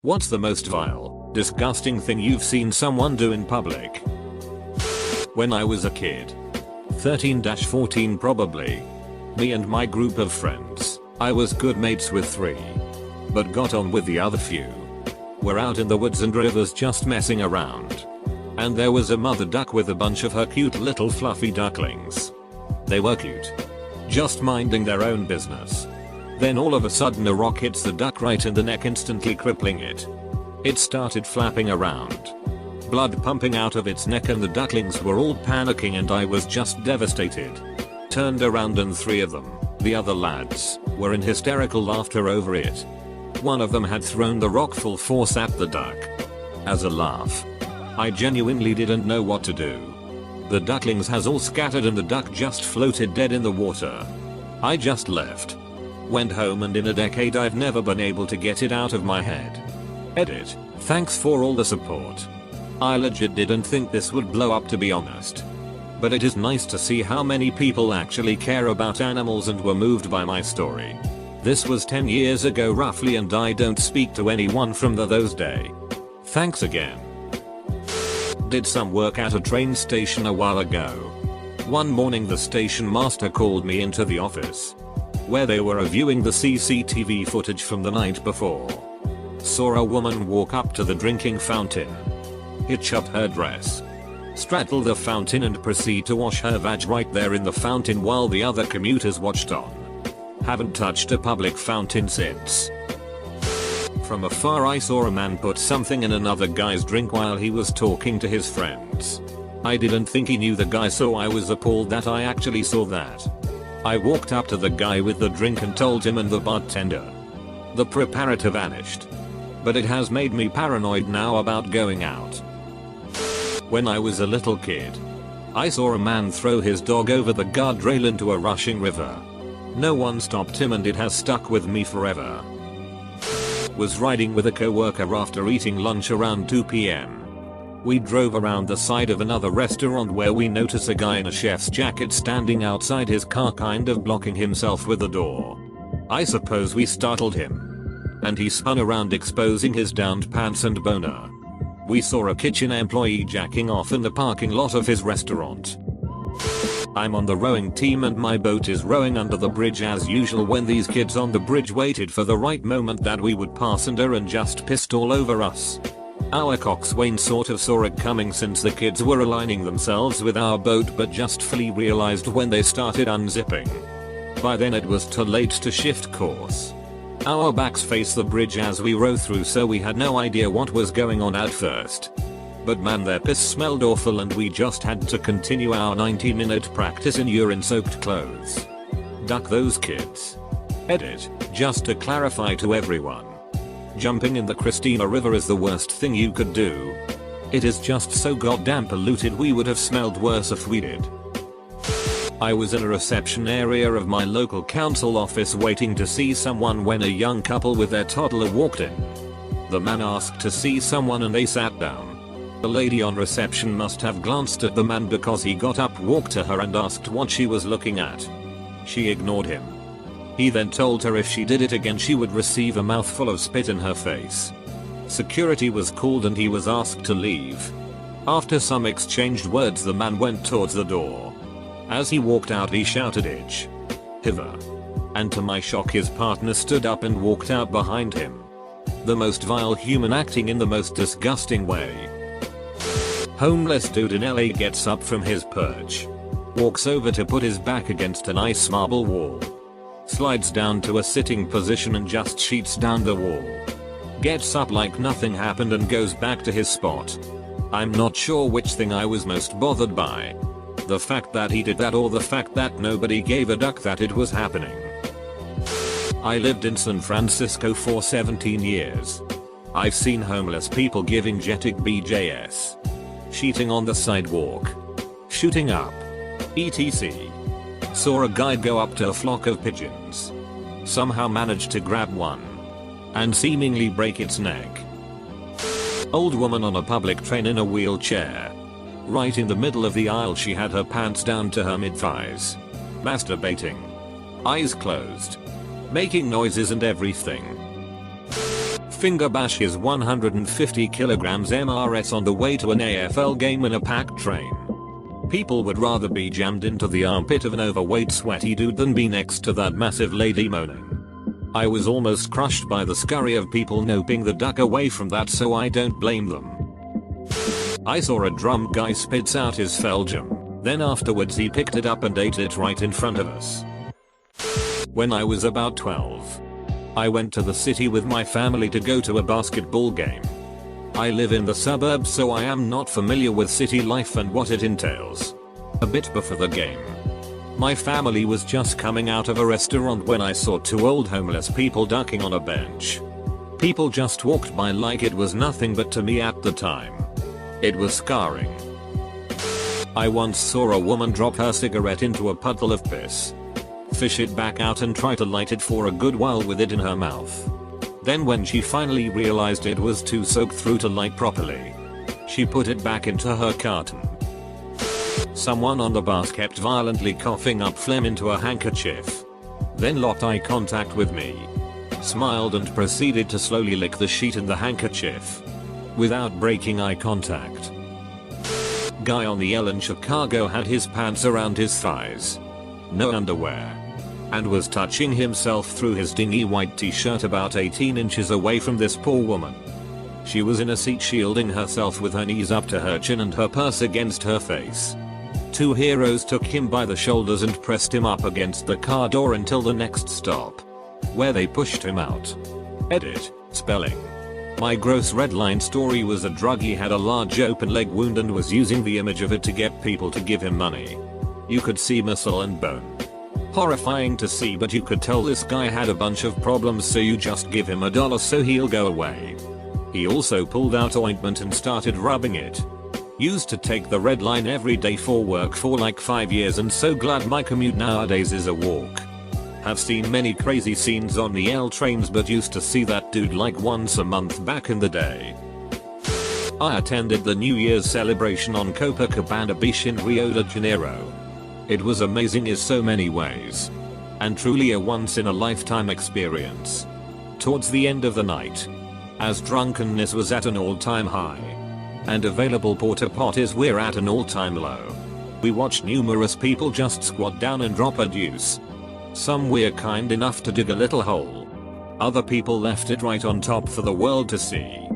What's the most vile, disgusting thing you've seen someone do in public? When I was a kid. 13-14 probably. Me and my group of friends, I was good mates with 3. But got on with the other few. We're out in the woods and rivers just messing around. And there was a mother duck with a bunch of her cute little fluffy ducklings. They were cute. Just minding their own business. Then all of a sudden a rock hits the duck right in the neck, instantly crippling it. It started flapping around. Blood pumping out of its neck, and the ducklings were all panicking, and I was just devastated. Turned around and 3 of them, the other lads, were in hysterical laughter over it. One of them had thrown the rock full force at the duck. As a laugh. I genuinely didn't know what to do. The ducklings has all scattered and the duck just floated dead in the water. I just left. Went home, and in a decade I've never been able to get it out of my head. Edit. Thanks for all the support. I legit didn't think this would blow up, to be honest. But it is nice to see how many people actually care about animals and were moved by my story. This was 10 years ago roughly, and I don't speak to anyone from those days. Thanks again. Did some work at a train station a while ago. One morning the station master called me into the office, where they were reviewing the CCTV footage from the night before. Saw a woman walk up to the drinking fountain, hitch up her dress, straddle the fountain, and proceed to wash her vag right there in the fountain while the other commuters watched on. Haven't touched a public fountain since. From afar I saw a man put something in another guy's drink while he was talking to his friends. I didn't think he knew the guy, so I was appalled that I actually saw that. I walked up to the guy with the drink and told him and the bartender. The preparator vanished. But it has made me paranoid now about going out. When I was a little kid, I saw a man throw his dog over the guardrail into a rushing river. No one stopped him, and it has stuck with me forever. Was riding with a co-worker after eating lunch around 2 p.m. We drove around the side of another restaurant where we notice a guy in a chef's jacket standing outside his car, kind of blocking himself with the door. I suppose we startled him, and he spun around, exposing his downed pants and boner. We saw a kitchen employee jacking off in the parking lot of his restaurant. I'm on the rowing team and my boat is rowing under the bridge as usual when these kids on the bridge waited for the right moment that we would pass under and just pissed all over us. Our coxswain sort of saw it coming since the kids were aligning themselves with our boat, but just fully realized when they started unzipping. By then it was too late to shift course. Our backs face the bridge as we row through, so we had no idea what was going on at first. But man, their piss smelled awful, and we just had to continue our 90-minute practice in urine-soaked clothes. Duck those kids. Edit. Just to clarify to everyone. Jumping in the Christina River is the worst thing you could do. It is just so goddamn polluted, we would have smelled worse if we did. I was in a reception area of my local council office waiting to see someone when a young couple with their toddler walked in. The man asked to see someone and they sat down. The lady on reception must have glanced at the man because he got up, walked to her and asked what she was looking at. She ignored him. He then told her if she did it again she would receive a mouthful of spit in her face. Security was called and he was asked to leave. After some exchanged words, the man went towards the door. As he walked out he shouted, "Itch. Hither." And to my shock his partner stood up and walked out behind him. The most vile human acting in the most disgusting way. Homeless dude in LA gets up from his perch. Walks over to put his back against an ice marble wall. Slides down to a sitting position and just sheets down the wall. Gets up like nothing happened and goes back to his spot. I'm not sure which thing I was most bothered by. The fact that he did that, or the fact that nobody gave a duck that it was happening. I lived in San Francisco for 17 years. I've seen homeless people giving jetic BJS. Cheating on the sidewalk. Shooting up. etc. Saw a guy go up to a flock of pigeons. Somehow managed to grab one. And seemingly break its neck. Old woman on a public train in a wheelchair. Right in the middle of the aisle, she had her pants down to her mid-thighs. Masturbating. Eyes closed. Making noises and everything. finger bash his 150 kilograms MRS on the way to an AFL game in a packed train. People would rather be jammed into the armpit of an overweight sweaty dude than be next to that massive lady moaning. I was almost crushed by the scurry of people noping the duck away from that, so I don't blame them. I saw a drunk guy spits out his Felgium, then afterwards he picked it up and ate it right in front of us. When I was about 12, I went to the city with my family to go to a basketball game. I live in the suburbs, so I am not familiar with city life and what it entails. A bit before the game, my family was just coming out of a restaurant when I saw two old homeless people ducking on a bench. People just walked by like it was nothing, but to me at the time, it was scarring. I once saw a woman drop her cigarette into a puddle of piss, fish it back out and try to light it for a good while with it in her mouth. Then when she finally realized it was too soaked through to light properly, she put it back into her carton. Someone on the bus kept violently coughing up phlegm into a handkerchief, then locked eye contact with me, smiled and proceeded to slowly lick the sheet in the handkerchief without breaking eye contact. Guy on the L in Chicago had his pants around his thighs, no underwear, and was touching himself through his dingy white t-shirt about 18 inches away from this poor woman. She was in a seat shielding herself with her knees up to her chin and her purse against her face. Two heroes took him by the shoulders and pressed him up against the car door until the next stop, where they pushed him out. Edit, spelling. My gross red line story was a druggie had a large open leg wound and was using the image of it to get people to give him money. You could see muscle and bone. Horrifying to see, but you could tell this guy had a bunch of problems, so you just give him $1 so he'll go away. He also pulled out ointment and started rubbing it. Used to take the red line every day for work for like 5 years, and so glad my commute nowadays is a walk. Have seen many crazy scenes on the L trains, but used to see that dude like once a month back in the day. I attended the New Year's celebration on Copacabana Beach in Rio de Janeiro. It was amazing in so many ways, and truly a once-in-a-lifetime experience. Towards the end of the night, as drunkenness was at an all-time high, and available porta potties were at an all-time low, we watched numerous people just squat down and drop a deuce. Some were kind enough to dig a little hole. Other people left it right on top for the world to see.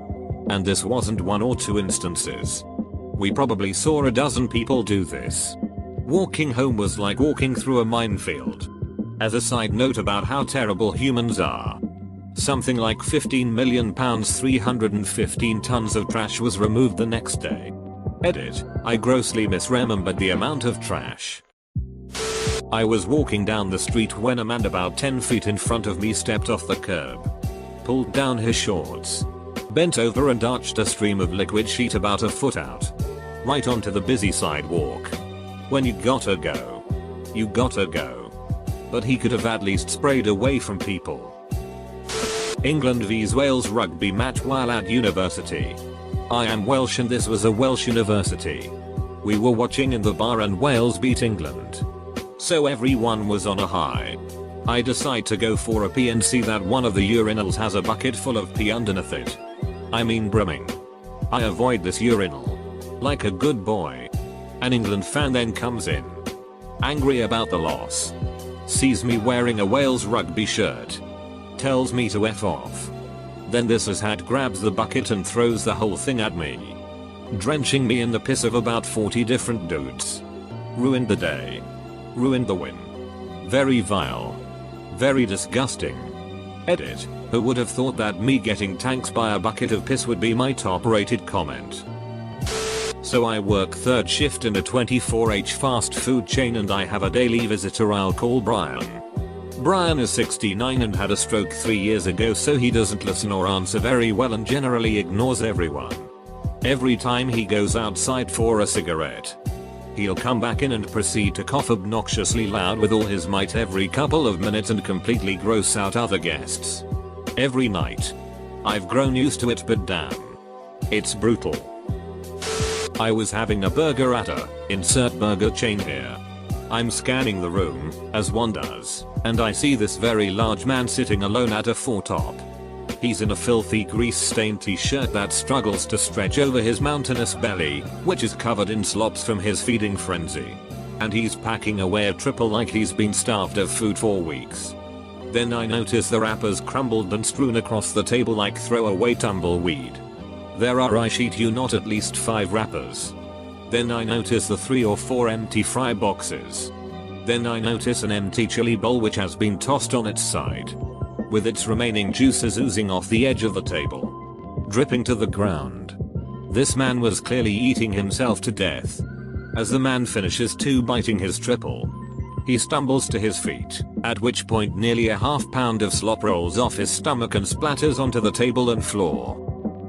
And this wasn't one or two instances. We probably saw a dozen people do this. Walking home was like walking through a minefield. As a side note about how terrible humans are, something like 15 million pounds 315 tons of trash was removed the next day. Edit, I grossly misremembered the amount of trash. I was walking down the street when a man about 10 feet in front of me stepped off the curb, pulled down his shorts, bent over and arched a stream of liquid sheet about a foot out, right onto the busy sidewalk. When you gotta go, you gotta go. But he could have at least sprayed away from people. England vs Wales rugby match while at university. I am Welsh and this was a Welsh university. We were watching in the bar and Wales beat England, so everyone was on a high. I decide to go for a pee and see that one of the urinals has a bucket full of pee underneath it. I mean brimming. I avoid this urinal like a good boy. An England fan then comes in, angry about the loss, sees me wearing a Wales rugby shirt, tells me to F off. Then this asshat grabs the bucket and throws the whole thing at me, drenching me in the piss of about 40 different dudes. Ruined the day. Ruined the win. Very vile. Very disgusting. Edit, who would have thought that me getting tanked by a bucket of piss would be my top rated comment. So I work third shift in a 24H fast food chain and I have a daily visitor I'll call Brian. Brian is 69 and had a stroke 3 years ago, so he doesn't listen or answer very well and generally ignores everyone. Every time he goes outside for a cigarette, he'll come back in and proceed to cough obnoxiously loud with all his might every couple of minutes and completely gross out other guests. Every night. I've grown used to it, but damn, it's brutal. I was having a burger at a insert burger chain here. I'm scanning the room, as one does, and I see this very large man sitting alone at a four-top. He's in a filthy grease-stained t-shirt that struggles to stretch over his mountainous belly, which is covered in slops from his feeding frenzy. And he's packing away a triple like he's been starved of food for weeks. Then I notice the wrappers crumbled and strewn across the table like throwaway tumbleweed. There are, I shit you not, at least 5 wrappers. Then I notice the 3 or 4 empty fry boxes. Then I notice an empty chili bowl which has been tossed on its side, with its remaining juices oozing off the edge of the table, dripping to the ground. This man was clearly eating himself to death. As the man finishes biting his triple, he stumbles to his feet, at which point nearly a half-pound of slop rolls off his stomach and splatters onto the table and floor.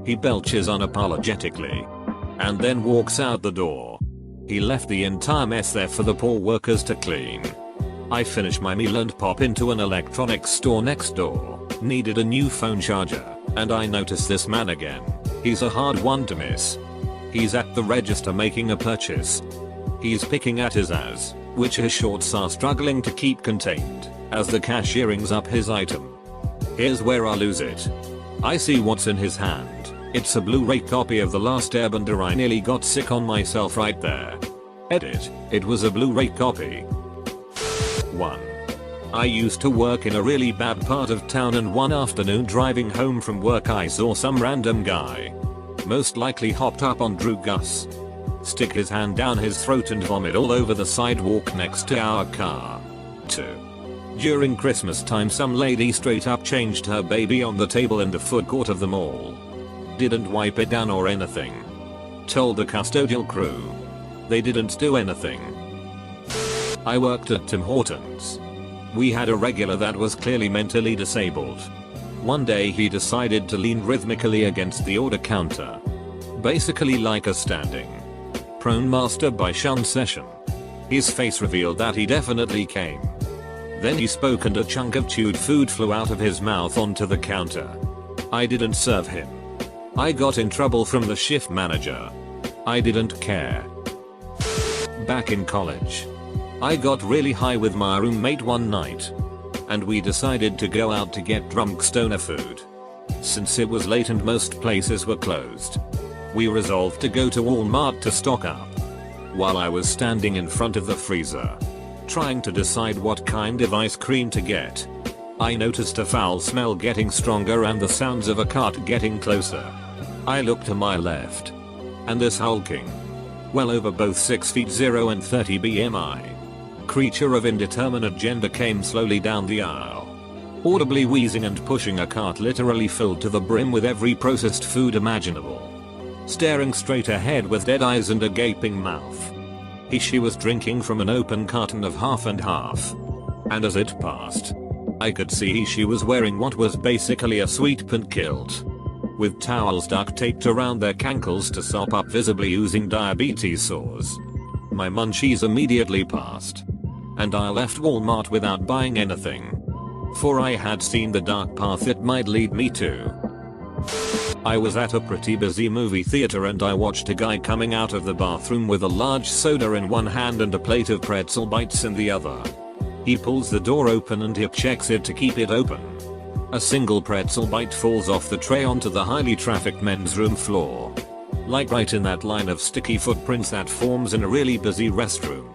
He belches unapologetically, and then walks out the door. He left the entire mess there for the poor workers to clean. I finish my meal and pop into an electronics store next door. Needed a new phone charger, and I notice this man again. He's a hard one to miss. He's at the register making a purchase. He's picking at his ass, which his shorts are struggling to keep contained, as the cashier rings up his item. Here's where I lose it. I see what's in his hand. It's a Blu-ray copy of The Last Airbender. I nearly got sick on myself right there. Edit. It was a Blu-ray copy. 1. I used to work in a really bad part of town, and one afternoon driving home from work I saw some random guy, most likely hopped up on Drew Gus, stick his hand down his throat and vomit all over the sidewalk next to our car. 2. During Christmas time some lady straight up changed her baby on the table in the food court of the mall. Didn't wipe it down or anything. Told the custodial crew. They didn't do anything. I worked at Tim Hortons. We had a regular that was clearly mentally disabled. One day he decided to lean rhythmically against the order counter, basically like a standing prone masturbation session. His face revealed that he definitely came. Then he spoke and a chunk of chewed food flew out of his mouth onto the counter. I didn't serve him. I got in trouble from the shift manager. I didn't care. Back in college, I got really high with my roommate one night, and we decided to go out to get drunk stoner food. Since it was late and most places were closed, we resolved to go to Walmart to stock up. While I was standing in front of the freezer, trying to decide what kind of ice cream to get, I noticed a foul smell getting stronger and the sounds of a cart getting closer. I looked to my left, and this hulking, well over both 6 feet 0 and 30 BMI, creature of indeterminate gender came slowly down the aisle, audibly wheezing and pushing a cart literally filled to the brim with every processed food imaginable, staring straight ahead with dead eyes and a gaping mouth. She was drinking from an open carton of half and half, and as it passed, I could see she was wearing what was basically a sweet pink kilt, with towels duct taped around their cankles to sop up visibly oozing diabetes sores. My munchies immediately passed, and I left Walmart without buying anything, for I had seen the dark path it might lead me to. I was at a pretty busy movie theater and I watched a guy coming out of the bathroom with a large soda in one hand and a plate of pretzel bites in the other. He pulls the door open and hip checks it to keep it open. A single pretzel bite falls off the tray onto the highly trafficked men's room floor, like right in that line of sticky footprints that forms in a really busy restroom.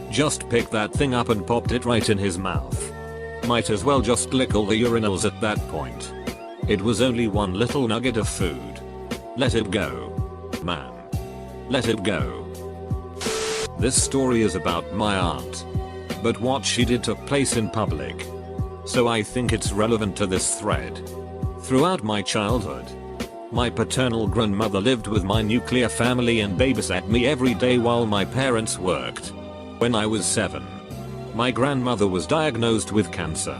Just picked that thing up and popped it right in his mouth. Might as well just lick all the urinals at that point. It was only one little nugget of food. Let it go, man. Let it go. This story is about my aunt, but what she did took place in public, so I think it's relevant to this thread. Throughout my childhood, my paternal grandmother lived with my nuclear family and babysat me every day while my parents worked. When I was 7, my grandmother was diagnosed with cancer,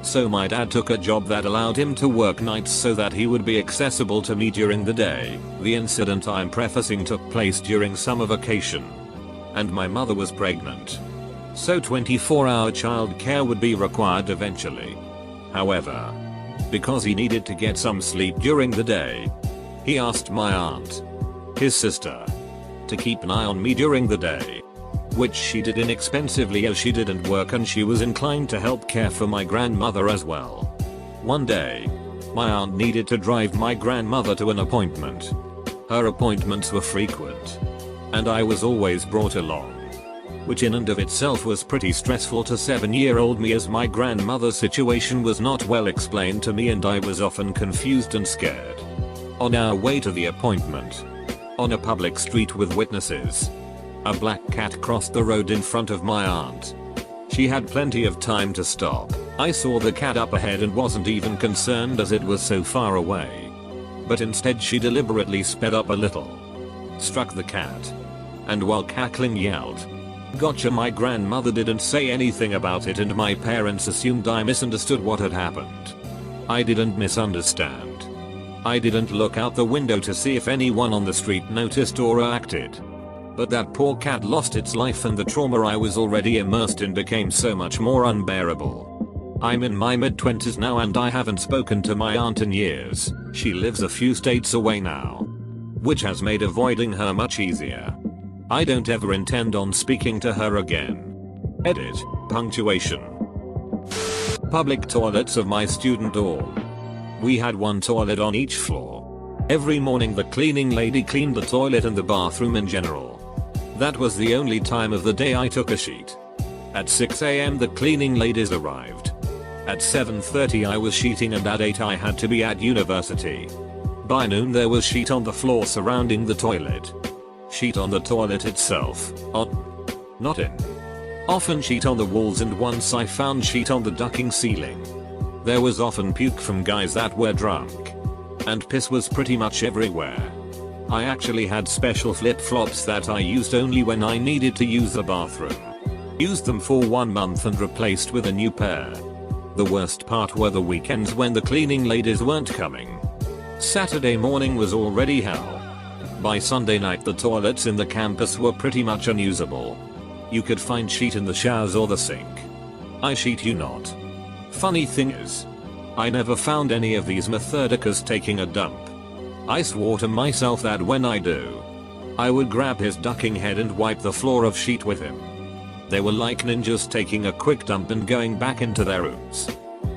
so my dad took a job that allowed him to work nights so that he would be accessible to me during the day. The incident I'm prefacing took place during summer vacation, and my mother was pregnant, so 24-hour child care would be required eventually. However, because he needed to get some sleep during the day, he asked my aunt, his sister, to keep an eye on me during the day, which she did inexpensively as she didn't work and she was inclined to help care for my grandmother as well. One day, My aunt needed to drive my grandmother to an appointment. Her appointments were frequent, and I was always brought along, which in and of itself was pretty stressful to 7-year-old me, as my grandmother's situation was not well explained to me and I was often confused and scared. On our way to the appointment, on a public street with witnesses, a black cat crossed the road in front of my aunt. She had plenty of time to stop. I saw the cat up ahead and wasn't even concerned as it was so far away. But instead she deliberately sped up a little, struck the cat, and while cackling yelled, "Gotcha!" My grandmother didn't say anything about it and my parents assumed I misunderstood what had happened. I didn't misunderstand. I didn't look out the window to see if anyone on the street noticed or acted. But that poor cat lost its life and the trauma I was already immersed in became so much more unbearable. I'm in my mid-20s now and I haven't spoken to my aunt in years. She lives a few states away now, which has made avoiding her much easier. I don't ever intend on speaking to her again. Edit. Punctuation. Public toilets of my student dorm. We had one toilet on each floor. Every morning the cleaning lady cleaned the toilet and the bathroom in general. That was the only time of the day I took a sheet. At 6 AM the cleaning ladies arrived. At 7:30 I was sheeting and at 8 I had to be at university. By noon there was sheet on the floor surrounding the toilet. Sheet on the toilet itself. Not in. Often sheet on the walls and once I found sheet on the ducting ceiling. There was often puke from guys that were drunk. And piss was pretty much everywhere. I actually had special flip-flops that I used only when I needed to use the bathroom. Used them for 1 month and replaced with a new pair. The worst part were the weekends when the cleaning ladies weren't coming. Saturday morning was already hell. By Sunday night the toilets in the campus were pretty much unusable. You could find sheet in the showers or the sink. I shit you not. Funny thing is, I never found any of these methodicas taking a dump. I swore to myself that when I do, I would grab his ducking head and wipe the floor of sheet with him. They were like ninjas taking a quick dump and going back into their rooms.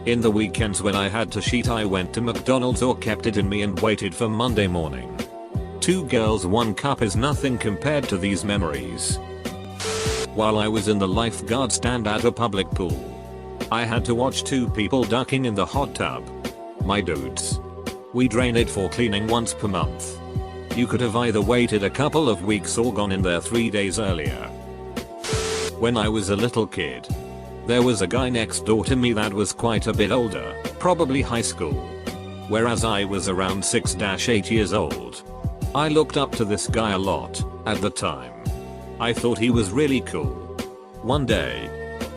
In the weekends when I had to sheet I went to McDonald's or kept it in me and waited for Monday morning. 2 girls 1 cup is nothing compared to these memories. While I was in the lifeguard stand at a public pool, I had to watch 2 people ducking in the hot tub. My dudes. We drain it for cleaning once per month. You could have either waited a couple of weeks or gone in there 3 days earlier. When I was a little kid, there was a guy next door to me that was quite a bit older, probably high school, whereas I was around 6-8 years old. I looked up to this guy a lot at the time. I thought he was really cool. One day,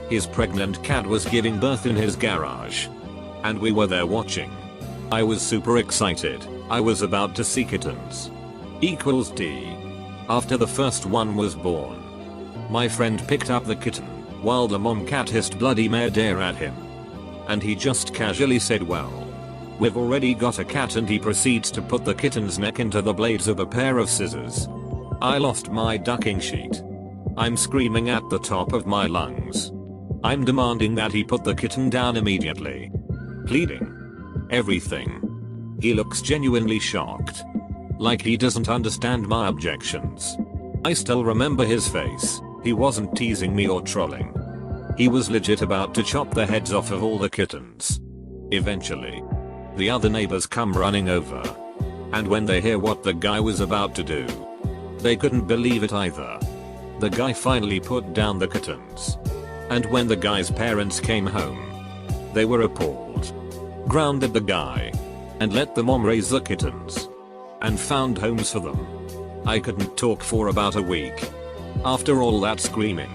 his pregnant cat was giving birth in his garage, and we were there watching. I was super excited. I was about to see kittens. Equals D. After the first one was born, my friend picked up the kitten, while the mom cat hissed bloody murder at him. And he just casually said, "Well, we've already got a cat," and he proceeds to put the kitten's neck into the blades of a pair of scissors. I lost my ducking sheet. I'm screaming at the top of my lungs. I'm demanding that he put the kitten down immediately. Pleading. Everything. He looks genuinely shocked. Like he doesn't understand my objections. I still remember his face. He wasn't teasing me or trolling. He was legit about to chop the heads off of all the kittens. Eventually, the other neighbors come running over. And when they hear what the guy was about to do, they couldn't believe it either. The guy finally put down the kittens. And when the guy's parents came home, they were appalled. Grounded the guy. And let the mom raise the kittens. And found homes for them. I couldn't talk for about a week. After all that screaming.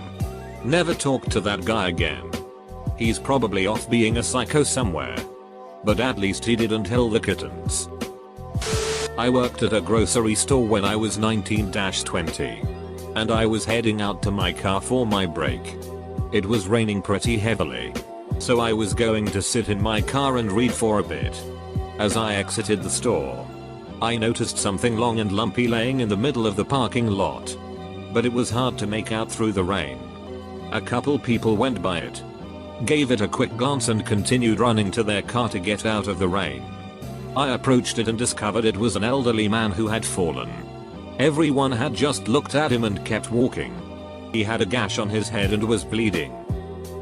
Never talked to that guy again. He's probably off being a psycho somewhere. But at least he didn't kill the kittens. I worked at a grocery store when I was 19-20. And I was heading out to my car for my break. It was raining pretty heavily. So I was going to sit in my car and read for a bit. As I exited the store, I noticed something long and lumpy laying in the middle of the parking lot. But it was hard to make out through the rain. A couple people went by it, gave it a quick glance and continued running to their car to get out of the rain. I approached it and discovered it was an elderly man who had fallen. Everyone had just looked at him and kept walking. He had a gash on his head and was bleeding.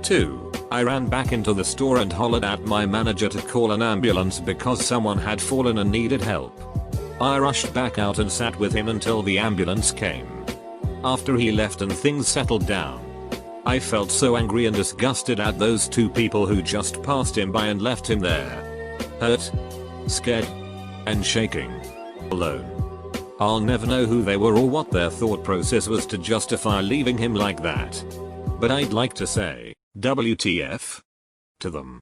2. I ran back into the store and hollered at my manager to call an ambulance because someone had fallen and needed help. I rushed back out and sat with him until the ambulance came. After he left and things settled down, I felt so angry and disgusted at those two people who just passed him by and left him there. Hurt, scared, and shaking. Alone. I'll never know who they were or what their thought process was to justify leaving him like that. But I'd like to say, WTF? To them.